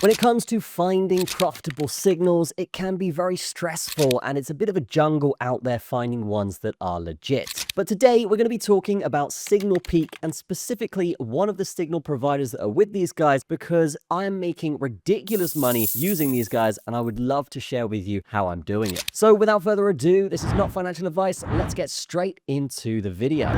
When it comes to finding profitable signals, it can be very stressful and it's a bit of a jungle out there finding ones that are legit. But today we're going to be talking about SignalPeak and specifically one of the signal providers that are with these guys because I am making ridiculous money using these guys and I would love to share with you how I'm doing it. So without further ado, this is not financial advice. Let's get straight into the video.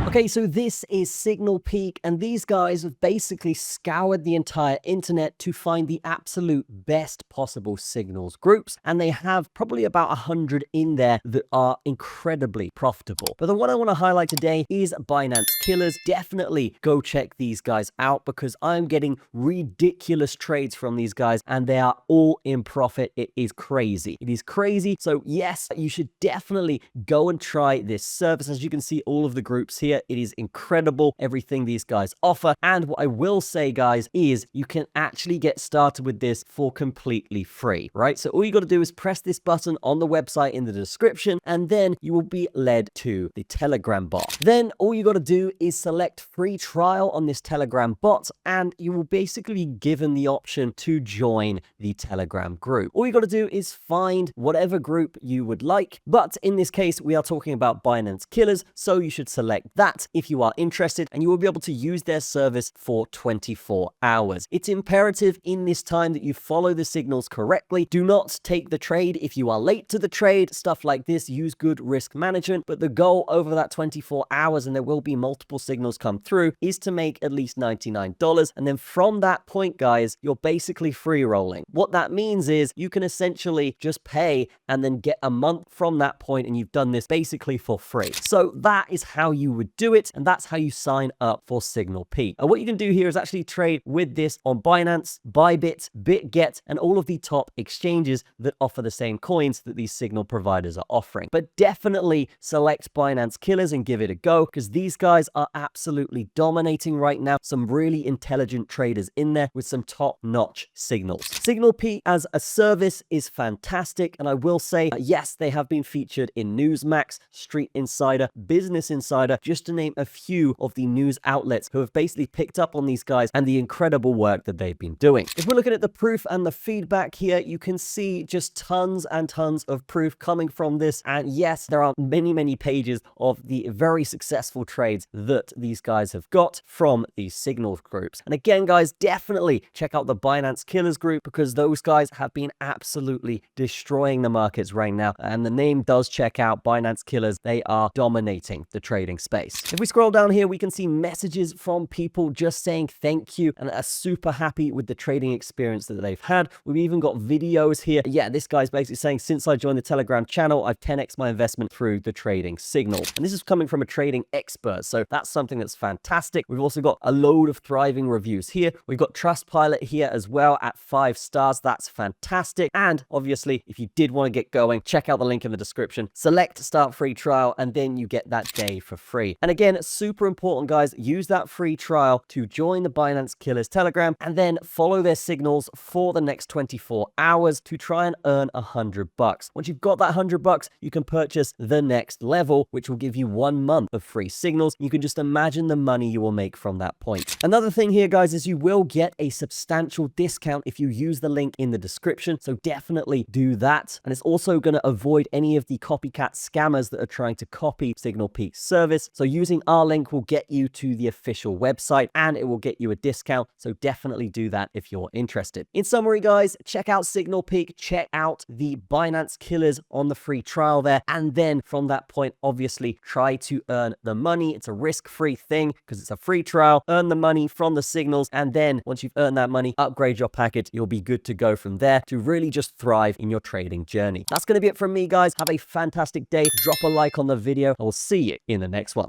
Okay, so this is SignalPeak, and these guys have basically scoured the entire internet to find the absolute best possible signals groups, and they have probably about 100 in there that are incredibly profitable. But the one I want to highlight today is Binance Killers. Definitely go check these guys out because I'm getting ridiculous trades from these guys, and they are all in profit. It is crazy. It is crazy. So yes, you should definitely go and try this service. As you can see, all of the groups here, it is incredible, everything these guys offer. And what I will say, guys, is you can actually get started with this for completely free, right? So all you got to do is press this button on the website in the description, and then you will be led to the Telegram bot. Then all you got to do is select free trial on this Telegram bot, and you will basically be given the option to join the Telegram group. All you got to do is find whatever group you would like. But in this case, we are talking about Binance Killers, so you should select that if you are interested, and you will be able to use their service for 24 hours. It's imperative in this time that you follow the signals correctly. Do not take the trade if you are late to the trade, stuff like this. Use good risk management, but the goal over that 24 hours, and there will be multiple signals come through, is to make at least $99. And then from that point, guys, you're basically free rolling. What that means is you can essentially just pay and then get a month from that point, and you've done this basically for free. So that is how you would do it, and that's how you sign up for SignalPeak. And what you can do here is actually trade with this on Binance, Bybit, BitGet, and all of the top exchanges that offer the same coins that these signal providers are offering. But definitely select Binance Killers and give it a go because these guys are absolutely dominating right now. Some really intelligent traders in there with some top-notch signals. SignalPeak as a service is fantastic, and I will say, yes, they have been featured in Newsmax, Street Insider, Business Insider, just to name a few of the news outlets who have basically picked up on these guys and the incredible work that they've been doing. If we're looking at the proof and the feedback here, you can see just tons and tons of proof coming from this. And yes, there are many pages of the very successful trades that these guys have got from these signals groups. And again, guys, definitely check out the Binance Killers group because those guys have been absolutely destroying the markets right now. And the name does check out Binance Killers. They are dominating the trading space. If we scroll down here, we can see messages from people just saying thank you and are super happy with the trading experience that they've had. We've even got videos here. Yeah, this guy's basically saying, since I joined the Telegram channel, I've 10x my investment through the trading signal. And this is coming from a trading expert. So that's something that's fantastic. We've also got a load of thriving reviews here. We've got Trustpilot here as well at 5 stars. That's fantastic. And obviously, if you did want to get going, check out the link in the description. Select start free trial, and then you get that day for free. And again, super important, guys, use that free trial to join the Binance Killers Telegram and then follow their signals for the next 24 hours to try and earn $100. Once you've got that $100, you can purchase the next level, which will give you 1 month of free signals. You can just imagine the money you will make from that point. Another thing here, guys, is you will get a substantial discount if you use the link in the description. So definitely do that. And it's also going to avoid any of the copycat scammers that are trying to copy SignalPeak's service. So using our link will get you to the official website and it will get you a discount. So definitely do that if you're interested. In summary, guys, check out SignalPeak, check out the Binance Killers on the free trial there. And then from that point, obviously try to earn the money. It's a risk-free thing because it's a free trial. Earn the money from the signals. And then once you've earned that money, upgrade your package. You'll be good to go from there to really just thrive in your trading journey. That's going to be it from me, guys. Have a fantastic day. Drop a like on the video. I will see you in the next one.